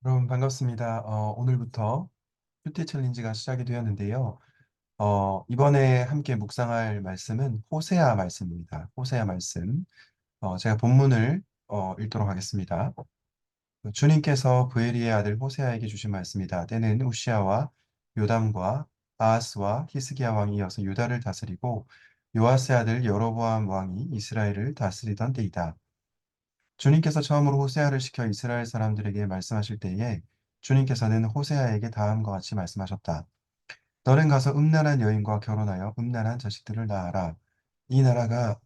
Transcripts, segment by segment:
여러분 반갑습니다. 오늘부터 큐티 챌린지가 시작이 되었는데요. 이번에 함께 묵상할 말씀은 호세아 말씀입니다. 호세아 말씀. 제가 본문을 읽도록 하겠습니다. 주님께서 부에리의 아들 호세아에게 주신 말씀이다. 때는 우시아와 요담과 아하스와 히스기야 왕이 이어서 유다를 다스리고 요아스 아들 여로보암 왕이 이스라엘을 다스리던 때이다. 주님께서 처음으로 호세아를 시켜 이스라엘 사람들에게 말씀하실 때에 주님께서는 호세아에게 다음과 같이 말씀하셨다. 너는 가서 음란한 여인과 결혼하여 음란한 자식들을 낳아라. 이 나라가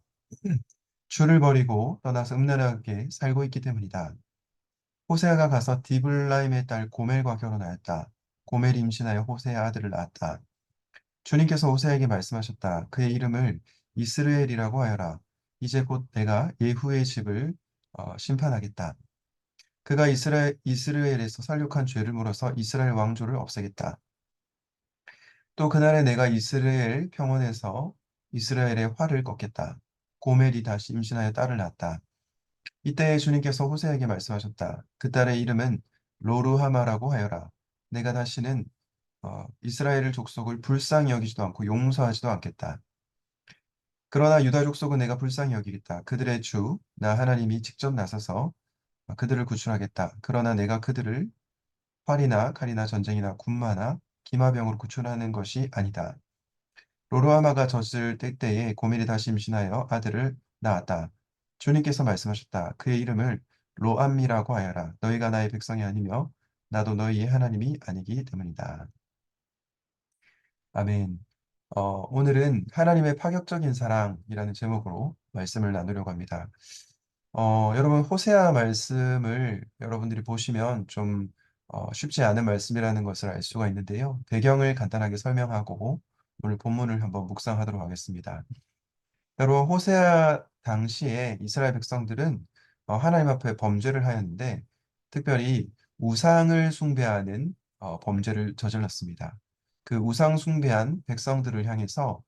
주를 버리고 떠나서 음란하게 살고 있기 때문이다. 호세아가 가서 디블라임의 딸 고멜과 결혼하였다. 고멜이 임신하여 호세아 아들을 낳았다. 주님께서 호세아에게 말씀하셨다. 그의 이름을 이스르엘이라고 하여라. 이제 곧 내가 예후의 집을 심판하겠다. 그가 이스라엘에서 살육한 죄를 물어서 이스라엘 왕조를 없애겠다. 또 그날에 내가 이스라엘 평원에서 이스라엘의 활을 꺾겠다. 고멜이 다시 임신하여 딸을 낳았다. 이때 주님께서 호세에게 말씀하셨다. 그 딸의 이름은 로루하마라고 하여라. 내가 다시는 이스라엘 족속을 불쌍히 여기지도 않고 용서하지도 않겠다. 그러나 유다 족속은 내가 불쌍히 여기겠다. 그들의 주, 나 하나님이 직접 나서서 그들을 구출하겠다. 그러나 내가 그들을 활이나 칼이나 전쟁이나 군마나 기마병으로 구출하는 것이 아니다. 로로하마가 젖을 때에 고멜이 다시 임신하여 아들을 낳았다. 주님께서 말씀하셨다. 그의 이름을 로암미라고 하여라. 너희가 나의 백성이 아니며 나도 너희의 하나님이 아니기 때문이다. 아멘. 오늘은 하나님의 파격적인 사랑이라는 제목으로 말씀을 나누려고 합니다. 여러분, 호세아 말씀을 여러분들이 보시면 좀 쉽지 않은 말씀이라는 것을 알 수가 있는데요. 배경을 간단하게 설명하고 오늘 본문을 한번 묵상하도록 하겠습니다. 여러분, 호세아 당시에 이스라엘 백성들은 하나님 앞에 범죄를 하였는데 특별히 우상을 숭배하는 범죄를 저질렀습니다. 그 우상 숭배한 백성들을 향해서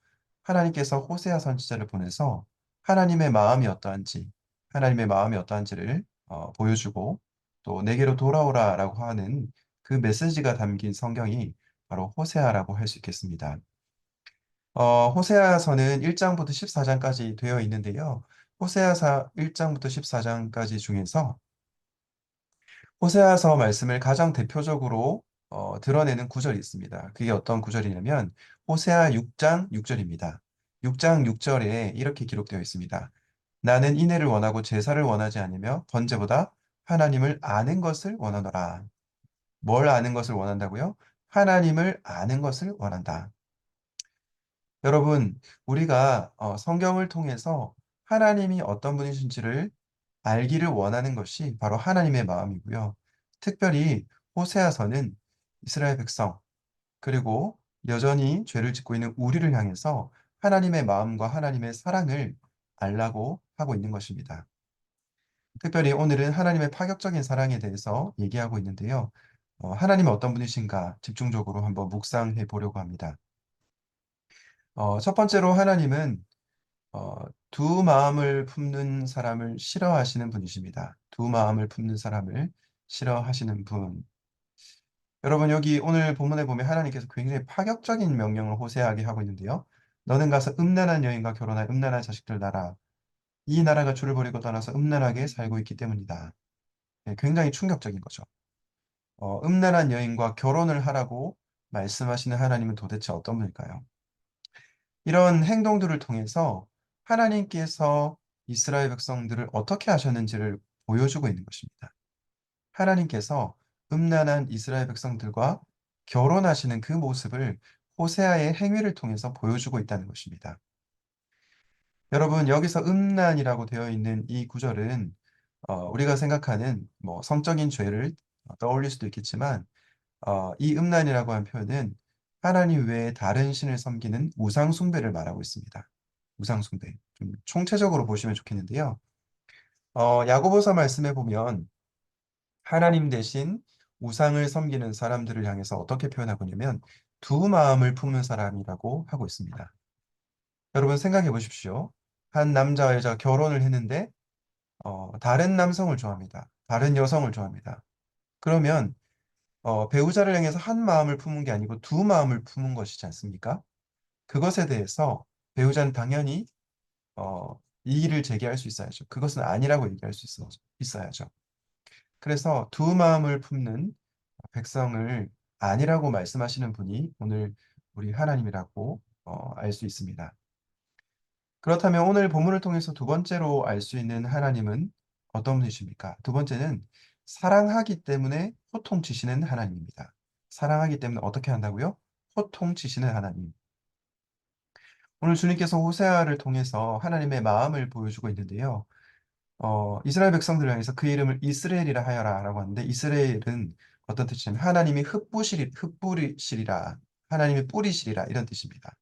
하나님께서 호세아 선지자를 보내서 하나님의 마음이 어떠한지, 하나님의 마음이 어떠한지를 보여주고 또 내게로 돌아오라라고 하는 그 메시지가 담긴 성경이 바로 호세아라고 할 수 있겠습니다. 호세아서는 1장부터 14장까지 되어 있는데요. 호세아서 1장부터 14장까지 중에서 호세아서 말씀을 가장 대표적으로 드러내는 구절이 있습니다. 그게 어떤 구절이냐면 호세아 6장 6절입니다. 6장 6절에 이렇게 기록되어 있습니다. 나는 인애를 원하고 제사를 원하지 않으며 번제보다 하나님을 아는 것을 원하노라. 뭘 아는 것을 원한다고요? 하나님을 아는 것을 원한다. 여러분, 우리가 성경을 통해서 하나님이 어떤 분이신지를 알기를 원하는 것이 바로 하나님의 마음이고요. 특별히 호세아서는 이스라엘 백성, 그리고 여전히 죄를 짓고 있는 우리를 향해서 하나님의 마음과 하나님의 사랑을 알라고 하고 있는 것입니다. 특별히 오늘은 하나님의 파격적인 사랑에 대해서 얘기하고 있는데요. 하나님은 어떤 분이신가 집중적으로 한번 묵상해 보려고 합니다. 첫 번째로 하나님은 어, 두 마음을 품는 사람을 싫어하시는 분이십니다. 두 마음을 품는 사람을 싫어하시는 분. 여러분, 여기 오늘 본문에 보면 하나님께서 굉장히 파격적인 명령을 호세하게 하고 있는데요. 너는 가서 음란한 여인과 결혼하여 음란한 자식들 낳아. 이 나라가 주를 버리고 떠나서 음란하게 살고 있기 때문이다. 네, 굉장히 충격적인 거죠. 음란한 여인과 결혼을 하라고 말씀하시는 하나님은 도대체 어떤 분일까요? 이런 행동들을 통해서 하나님께서 이스라엘 백성들을 어떻게 하셨는지를 보여주고 있는 것입니다. 하나님께서 음란한 이스라엘 백성들과 결혼하시는 그 모습을 호세아의 행위를 통해서 보여주고 있다는 것입니다. 여러분, 여기서 음란이라고 되어 있는 이 구절은 우리가 생각하는 뭐 성적인 죄를 떠올릴 수도 있겠지만 이 음란이라고 하는 표현은 하나님 외에 다른 신을 섬기는 우상 숭배를 말하고 있습니다. 우상 숭배. 좀 총체적으로 보시면 좋겠는데요. 야고보서 말씀에 보면 하나님 대신 우상을 섬기는 사람들을 향해서 어떻게 표현하고 있냐면 두 마음을 품는 사람이라고 하고 있습니다. 여러분 생각해 보십시오. 한 남자와 여자가 결혼을 했는데 다른 남성을 좋아합니다. 다른 여성을 좋아합니다. 그러면 배우자를 향해서 한 마음을 품은 게 아니고 두 마음을 품은 것이지 않습니까? 그것에 대해서 배우자는 당연히 이의를 제기할 수 있어야죠. 그것은 아니라고 얘기할 수 있어야죠. 그래서 두 마음을 품는 백성을 아니라고 말씀하시는 분이 오늘 우리 하나님이라고 알 수 있습니다. 그렇다면 오늘 본문을 통해서 두 번째로 알 수 있는 하나님은 어떤 분이십니까? 두 번째는 사랑하기 때문에 호통치시는 하나님입니다. 사랑하기 때문에 어떻게 한다고요? 호통치시는 하나님. 오늘 주님께서 호세아를 통해서 하나님의 마음을 보여주고 있는데요. 이스라엘 백성들을 향해서 그 이름을 이스라엘이라 하여라 라고 하는데 이스라엘은 어떤 뜻이냐면 하나님이 흩뿌리시리라 하나님이 뿌리시리라 이런 뜻입니다.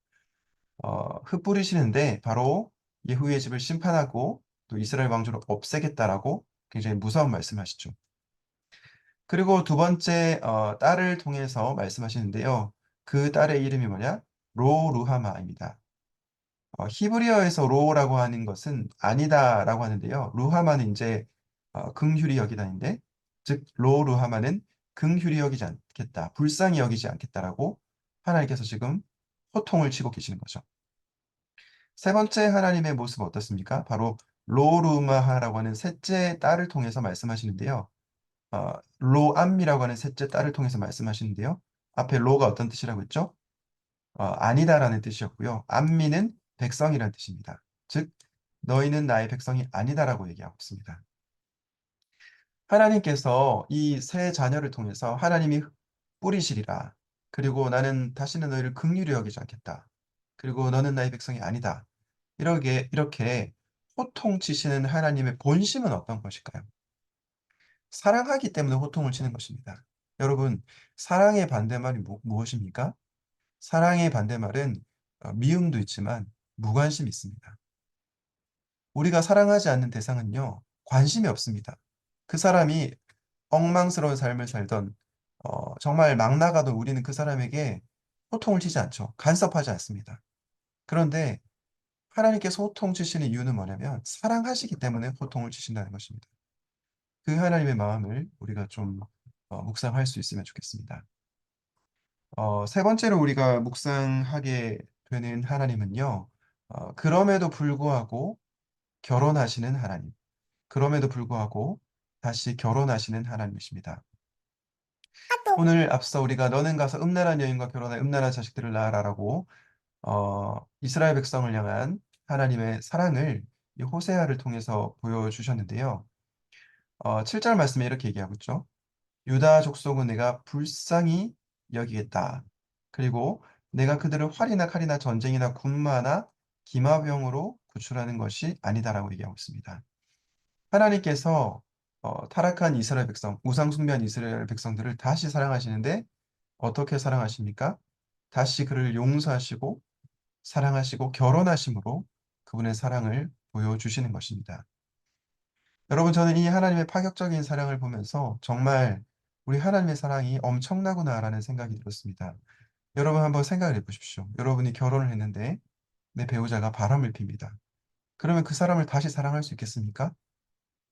흩뿌리시는데 바로 예후의 집을 심판하고 또 이스라엘 왕조를 없애겠다라고 굉장히 무서운 말씀하시죠. 그리고 두 번째 딸을 통해서 말씀하시는데요. 그 딸의 이름이 뭐냐? 로루하마입니다. 히브리어에서 로라고 하는 것은 아니다라고 하는데요. 루하마는 이제 긍휼히 여기다인데, 즉 로루하마는 긍휼히 여기지 않겠다, 불쌍히 여기지 않겠다라고 하나님께서 지금 호통을 치고 계시는 거죠. 세 번째 하나님의 모습은 어떻습니까? 바로 로루마하라고 하는 셋째 딸을 통해서 말씀하시는데요. 로암미라고 하는 셋째 딸을 통해서 말씀하시는데요. 앞에 로가 어떤 뜻이라고 했죠? 아니다라는 뜻이었고요. 암미는 백성이라는 뜻입니다. 즉, 너희는 나의 백성이 아니다라고 얘기하고 있습니다. 하나님께서 이 세 자녀를 통해서 하나님이 뿌리시리라. 그리고 나는 다시는 너희를 긍휼히 여기지 않겠다. 그리고 너는 나의 백성이 아니다. 이렇게 호통치시는 하나님의 본심은 어떤 것일까요? 사랑하기 때문에 호통을 치는 것입니다. 여러분, 사랑의 반대말이 무엇입니까? 사랑의 반대말은 미움도 있지만 무관심이 있습니다. 우리가 사랑하지 않는 대상은요, 관심이 없습니다. 그 사람이 엉망스러운 삶을 살던 정말 막 나가던 우리는 그 사람에게 호통을 치지 않죠. 간섭하지 않습니다. 그런데 하나님께서 호통 치시는 이유는 뭐냐면 사랑하시기 때문에 호통을 치신다는 것입니다. 그 하나님의 마음을 우리가 좀 묵상할 수 있으면 좋겠습니다. 세 번째로 우리가 묵상하게 되는 하나님은요, 그럼에도 불구하고 결혼하시는 하나님, 그럼에도 불구하고 다시 결혼하시는 하나님이십니다. 오늘 앞서 우리가 너는 가서 음란한 여인과 결혼해 음란한 자식들을 낳아라라고 이스라엘 백성을 향한 하나님의 사랑을 이 호세아를 통해서 보여주셨는데요. 7절 말씀에 이렇게 얘기하고 있죠. 유다 족속은 내가 불쌍히 여기겠다. 그리고 내가 그들을 활이나 칼이나 전쟁이나 군마나 기마병으로 구출하는 것이 아니다라고 얘기하고 있습니다. 하나님께서 타락한 이스라엘 백성, 우상 숭배한 이스라엘 백성들을 다시 사랑하시는데 어떻게 사랑하십니까? 다시 그를 용서하시고 사랑하시고 결혼하심으로 그분의 사랑을 보여주시는 것입니다. 여러분, 저는 이 하나님의 파격적인 사랑을 보면서 정말 우리 하나님의 사랑이 엄청나구나라는 생각이 들었습니다. 여러분 한번 생각을 해보십시오. 여러분이 결혼을 했는데 내 배우자가 바람을 핍니다. 그러면 그 사람을 다시 사랑할 수 있겠습니까?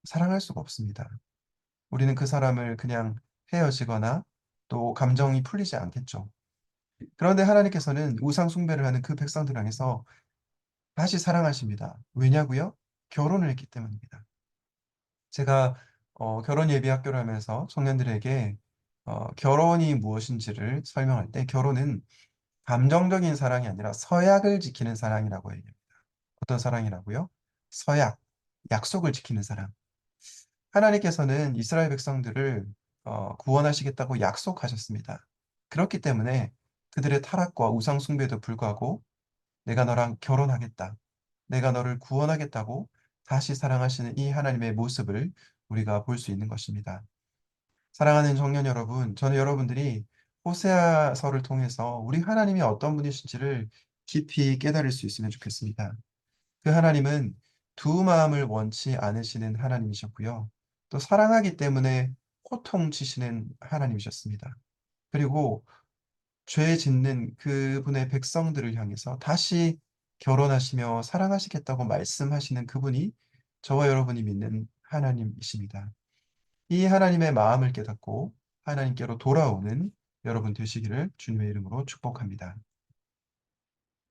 사랑할 수가 없습니다. 우리는 그 사람을 그냥 헤어지거나 또 감정이 풀리지 않겠죠. 그런데 하나님께서는 우상 숭배를 하는 그 백성들 향해서 다시 사랑하십니다. 왜냐고요? 결혼을 했기 때문입니다. 제가 결혼 예비 학교를 하면서 청년들에게 결혼이 무엇인지를 설명할 때 결혼은 감정적인 사랑이 아니라 서약을 지키는 사랑이라고 얘기합니다. 어떤 사랑이라고요? 서약, 약속을 지키는 사랑. 하나님께서는 이스라엘 백성들을 구원하시겠다고 약속하셨습니다. 그렇기 때문에 그들의 타락과 우상 숭배에도 불구하고 내가 너랑 결혼하겠다. 내가 너를 구원하겠다고 다시 사랑하시는 이 하나님의 모습을 우리가 볼 수 있는 것입니다. 사랑하는 청년 여러분, 저는 여러분들이 호세아서를 통해서 우리 하나님이 어떤 분이신지를 깊이 깨달을 수 있으면 좋겠습니다. 그 하나님은 두 마음을 원치 않으시는 하나님이셨고요. 또 사랑하기 때문에 호통치시는 하나님이셨습니다. 그리고 죄 짓는 그분의 백성들을 향해서 다시 결혼하시며 사랑하시겠다고 말씀하시는 그분이 저와 여러분이 믿는 하나님이십니다. 이 하나님의 마음을 깨닫고 하나님께로 돌아오는 여러분 되시기를 주님의 이름으로 축복합니다.